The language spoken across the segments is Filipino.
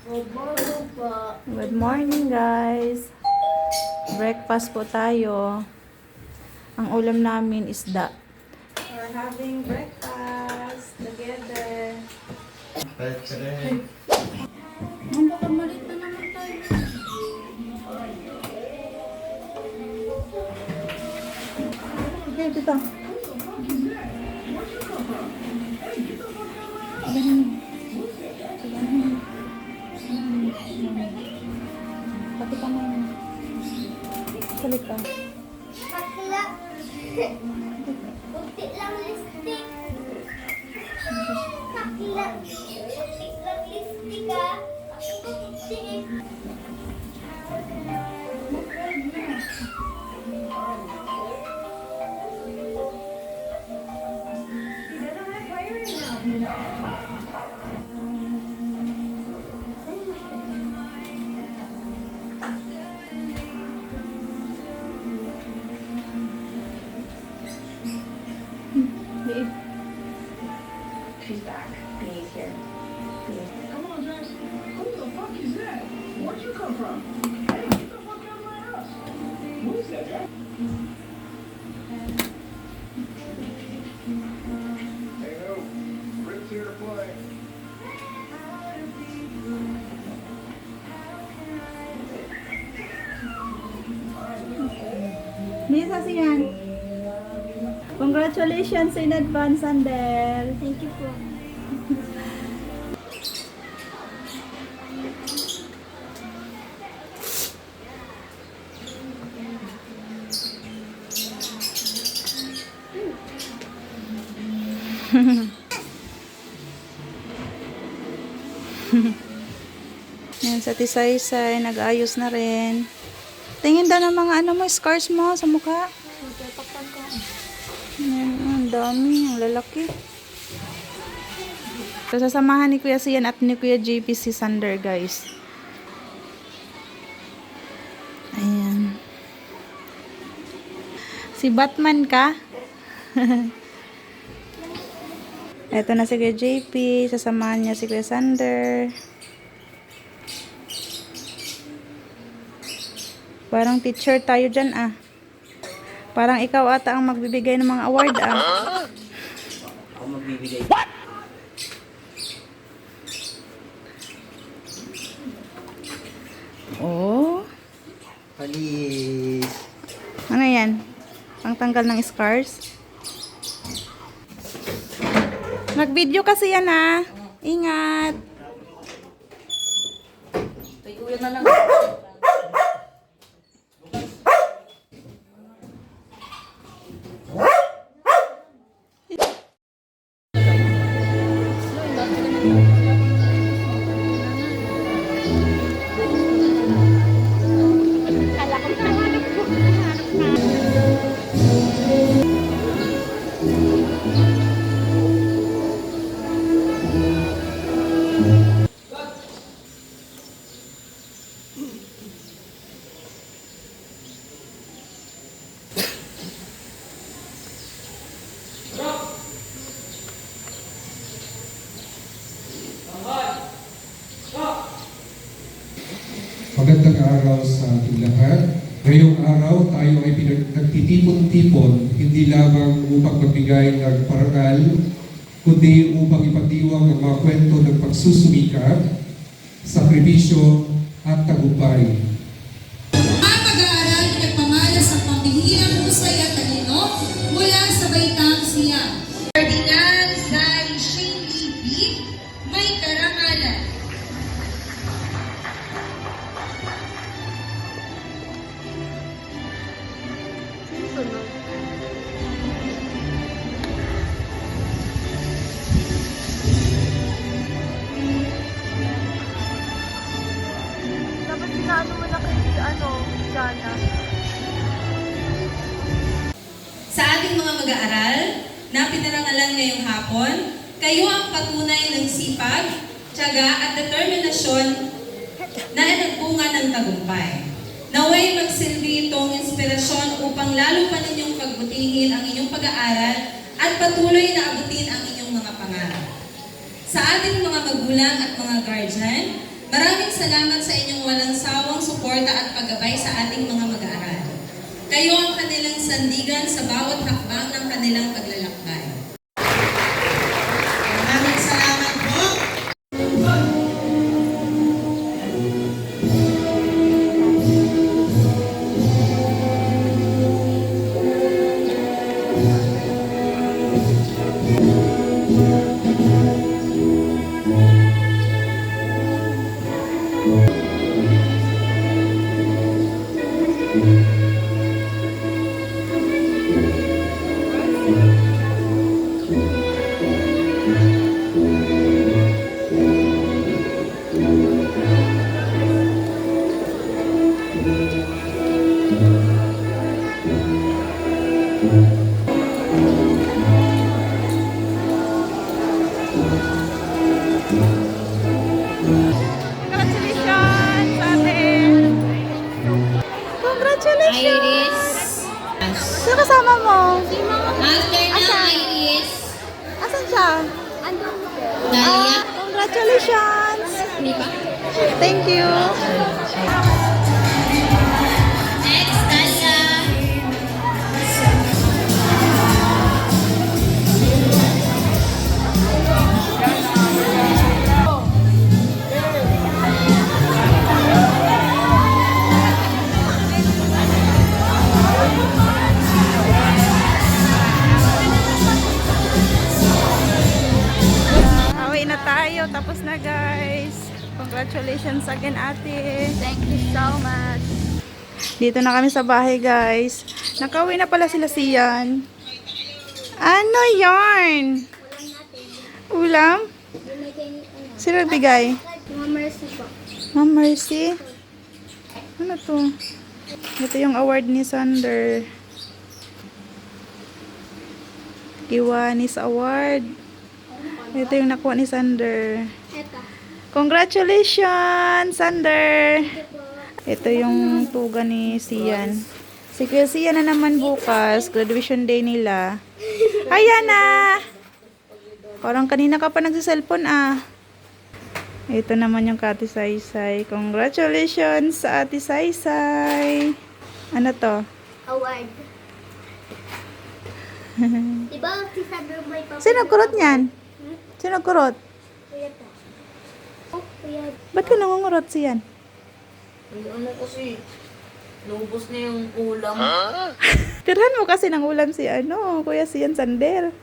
Good morning po. Good morning, guys. Breakfast po tayo. Ang ulam namin is isda. We're having breakfast together. Baka malit na naman tayo. Okay, dito. Pati ka mo. Salit ka. Bakla. Puti lang lipstick. Bakla. Puti lang lipstick ah. Puti. Liit. She's back. Beneath here. Beneath. Come on, Jackson. Who the fuck is that? Where'd you come from? Hey, get the fuck out of my house. Who is that, Jack? Hey, no. Rick's here to play. Lisa siyan. Congratulations in advance, Ander. Thank you po. Yan, sa Tisaysay, nag-ayos na rin. Tingin daw ng mga ano mo, scars mo sa mukha. Magpapakan ko. Yan, ang dami, ang lalaki. So, sasamahan ni Kuya Sian at ni Kuya JP si Sander, guys. Ayan. Si Batman ka? Eto na si Kuya JP, sasamahan niya si Kuya Sander. Parang teacher tayo dyan, ah. Parang ikaw ata ang magbibigay ng mga award, ah. Ako magbibigay. Oh. Palis. Ano yan? Pangtanggal ng scars? Nag-video kasi yan, ah. Ingat. Tay, kuya na lang. Magandang araw sa ating lahat. Ngayong araw tayo ay nagtitipon-tipon hindi lamang upang magbigay ng parangal, kundi upang ipagdiwang ang mga kwento ng pagsusumikap, sakripisyo at tagumpay. Mga mag-aaral nagpamana sa pambihirang husay at talino mula sa Baitang Siya. Ferdinand Zari Shane Levy, may karangalan. Dapat sinaano mo na kay Jana. Sa ating mga mag-aaral na pinarangalan ngayong hapon, kayo ang patunay ng sipag, tiyaga at determinasyon na nagbunga ng tagumpay. Naway magsilbi itong inspirasyon upang lalo pa ninyong pagbutihin ang inyong pag-aaral at patuloy na abutin ang inyong mga pangarap. Sa ating mga magulang at mga guardian, Maraming salamat sa inyong walang sawang suporta at paggabay sa ating mga mag-aaral. Kayo ang kanilang sandigan sa bawat hakbang ng kanilang paglalakbay. Maraming salamat po. Congratulations, ate! Congratulations! Sino kasama mo? After Asan? Iris. Asan siya? Dalia. Congratulations! Thank you! Next, Dalia. Awi na tayo. Tapos na, guys. Congratulations again, ate. Thank you so much. Dito na kami sa bahay, guys. Nakauwi na pala sila Sian. Ano yarn? Ulam? Sino nagbigay? Mga mercy po. Ma'am Mercy? Ano to? Ito yung award ni Sander. Kiwanis Award. Ito yung nakuha ni Sander. Eto. Congratulations, Sander! Ito yung tuga ni Sian. Si Kuya Sian na naman bukas. Graduation day nila. Hi, Yana! Parang kanina ka pa nagsiselfon, ah. Ito naman yung Ate Saysay. Congratulations sa Ate Saysay! Ano to? Award. Diba si Sander may papel? Sino kurot niyan? Sino kurot? Kuya to. Oh, kuya. Ba't ka nangungurot siyan? Ano kasi, naubos na yung ulam. Tirhan mo kasi ng ulam si Kuya Sian Sander.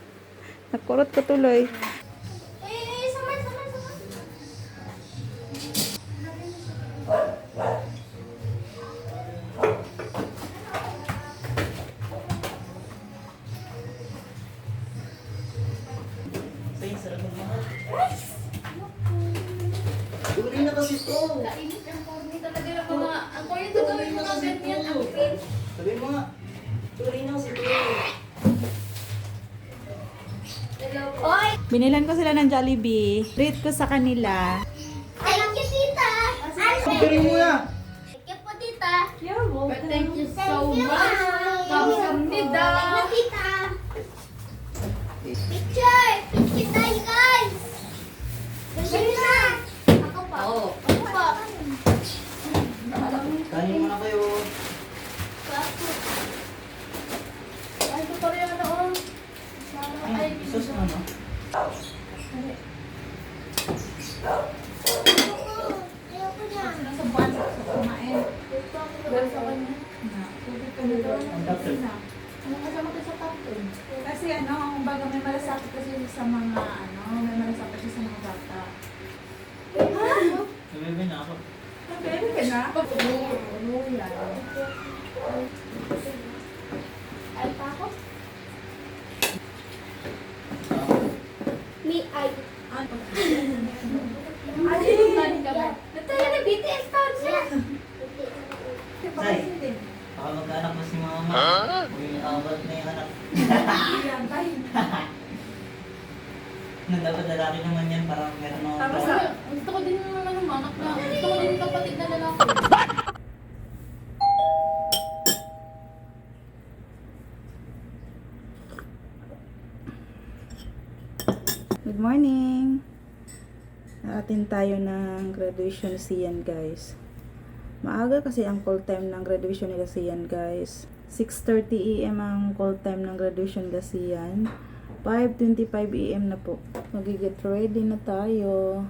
Nakurot ko tuloy. Samar. Duli na kasi to. Sabi mo nga, duli na kasi to. Oy! Binilan ko sila ng Jollibee. Treat ko sa kanila. Thank you, tita! Duli mo ya. Thank you po, tita! Thank you so much. Kamsahamnida. Thank you, tita! Picture! Picture tayo, guys! Picture na! Ako pa. Oo. Ako pa. Kanin mo na kayo. Ay, ito pala yung ano. Ay, sus ano? Ayoko na. Nasa buwan sa kumain. Dahil sa kanya. Tubig ka na doon. Ang doctor. Ano kasama ka sa kapten? Kasi baga may malasakit kasi sa mga may malasakit kasi sa mga bata. Nabibin na ako. Pwede ka na? Oo, yan. Ay, pa ako? Me, ay. Ano yung galing ka ba? Natala na BTS tawag siya. Say, baka mag-anak mo si mama. May awat na yung anak. Yan, tayo. Dapat lalaki naman yan, parang meron akong Tapos bra. gusto ko din naman ng manak na. Gusto ko din kapatid na lalaki. Good morning. Atin tayo ng graduation Sian, guys. Maaga kasi ang call time ng graduation nila Sian, guys. 6:30 AM ang call time ng graduation nila Sian. 5:25 AM na po. Mag-get ready na tayo.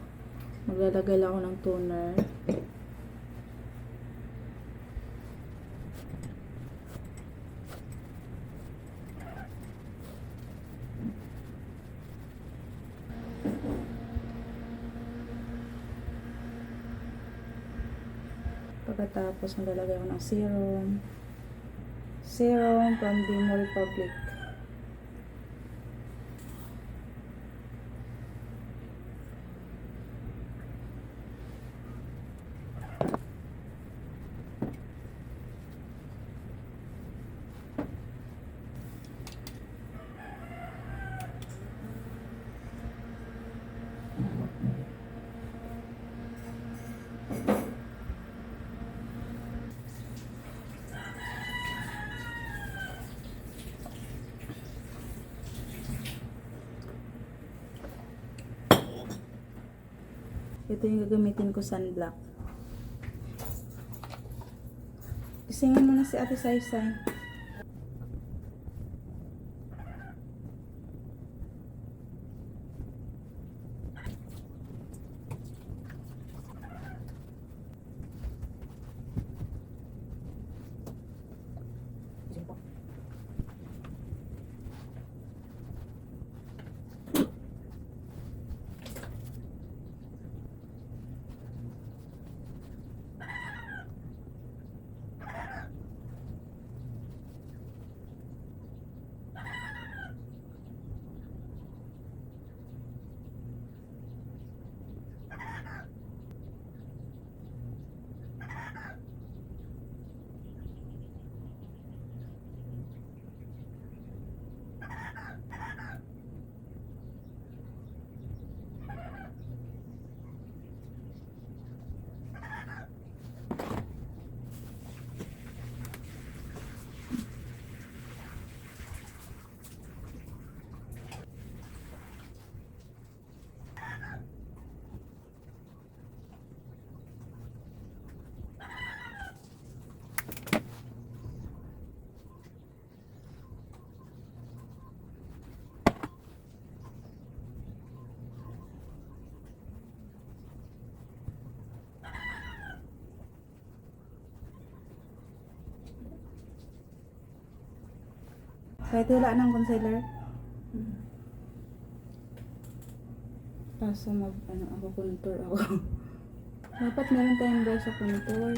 Maglalagay lang ako ng toner. Pagkatapos maglalagay ako ng serum. Serum from Demo Republic. Ito yung gagamitin ko sunblock. Isingin mo na si Ate Saysay. Kahit wala ng concealer. Kaso ako contour ako. Dapat meron tayong brush sa contour.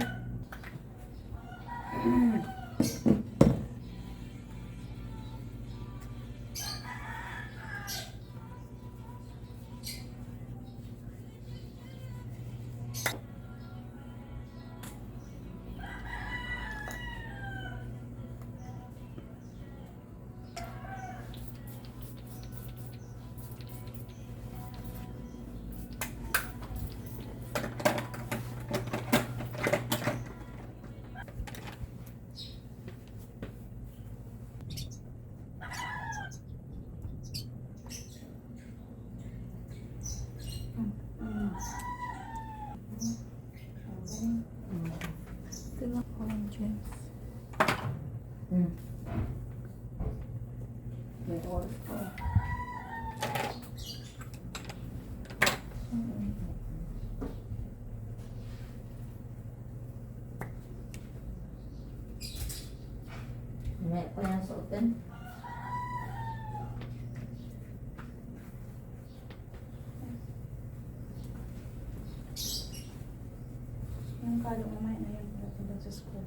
May pa yan sa open. Yung kalong umay na yun. Pagdating sa school.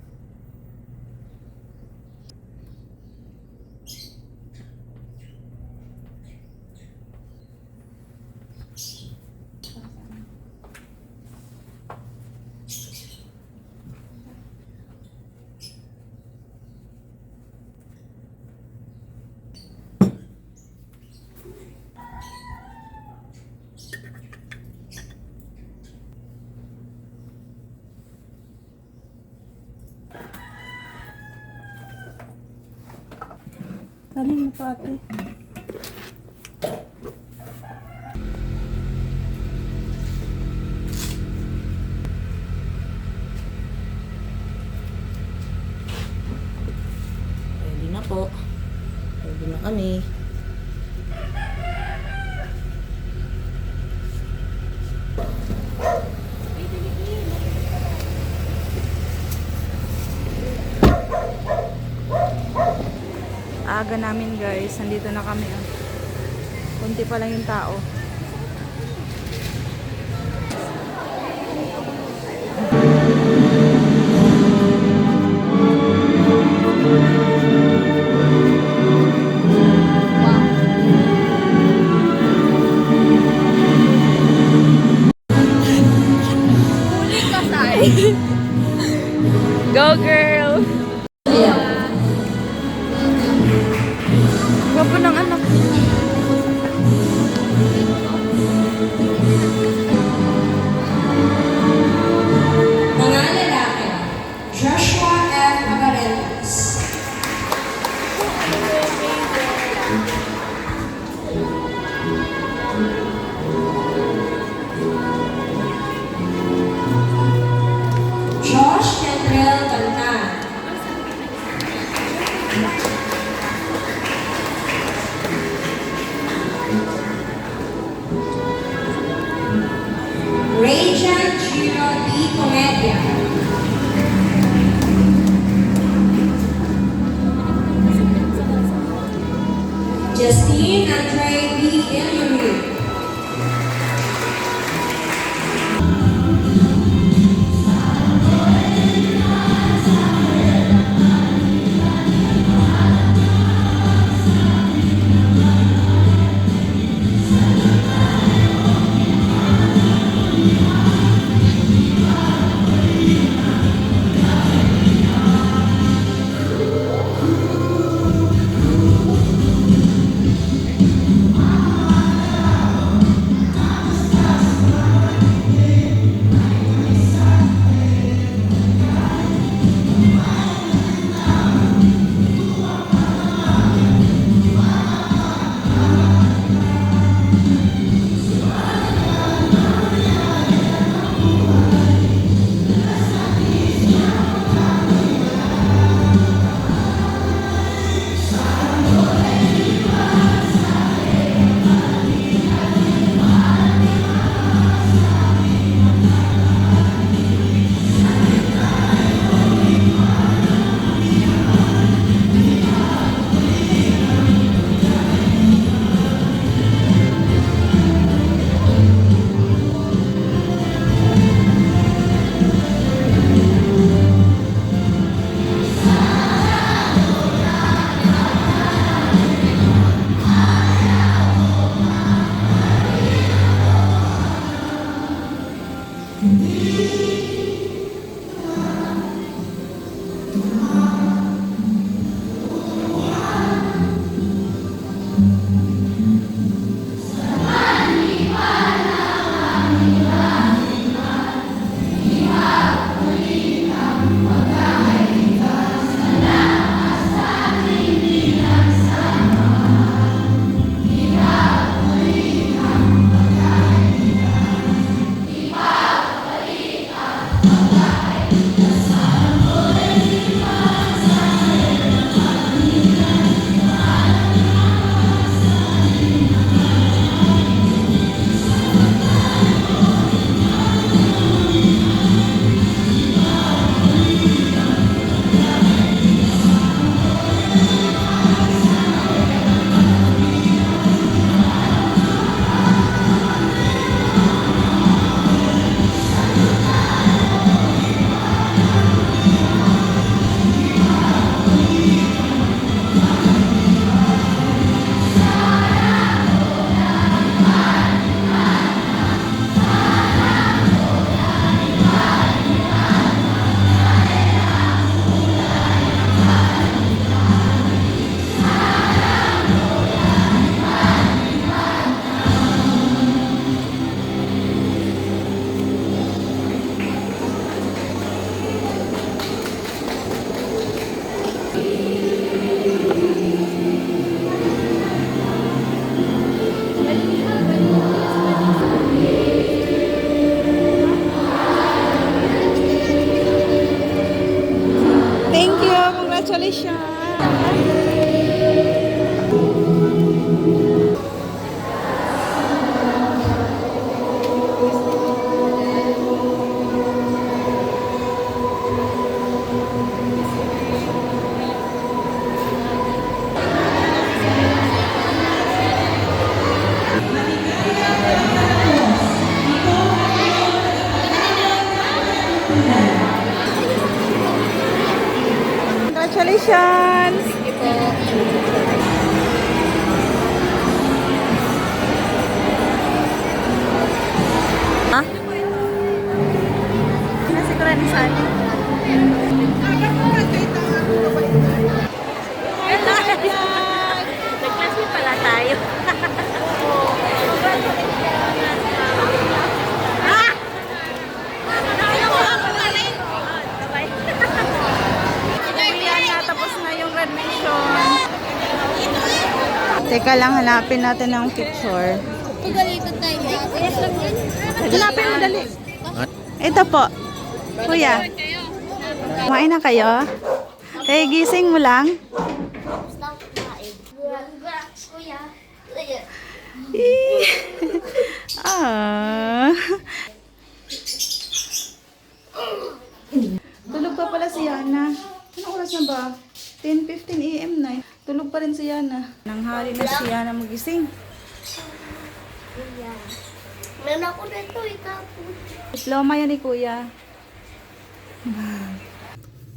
Kanin mo pa ate. kami. Aga namin guys, nandito na kami. Oh. Kunti pa lang yung tao. Go girl! Gwapo ng anak. Mga lalaki, Joshua F. Magaretas. Josh Kendrell Cantan. Rachel Giro D. Comedia. Justine Andre B. Illumin. Thank you. Congratulations. Congratulations! Ha? Nasiguranisan. Nag-classmate pala tayo. Ayan na, tapos na yung graduation. Teka lang, hanapin natin ang picture. Pagalitan tayo. Hanapin mo, dali. Ito po. Kuya. Kumain na kayo? Kaya gising mo lang? Stop kain. Kuya. Ah. Tulog pa pala si Yana. Anong oras na ba? 10:15 AM na. Tulog pa rin si Yana. Nanghali na si Yana magising. Kuya. Meron ako dito, itapon. Diploma yan ni Kuya.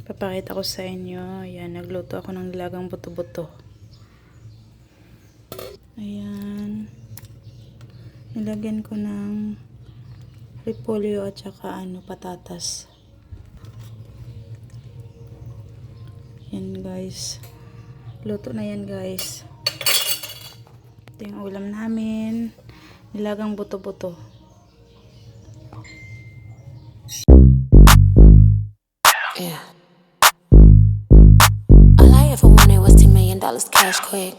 Papakita ko sa inyo. Ayan, nagluto ako ng nilagang buto-buto. Ayan. Nilagyan ko ng repolyo at saka patatas. Yan guys. Luto na yan guys. Ito yung ulam namin. Nilagang buto-buto. Yeah. All I ever wanted was $10 million cash quick.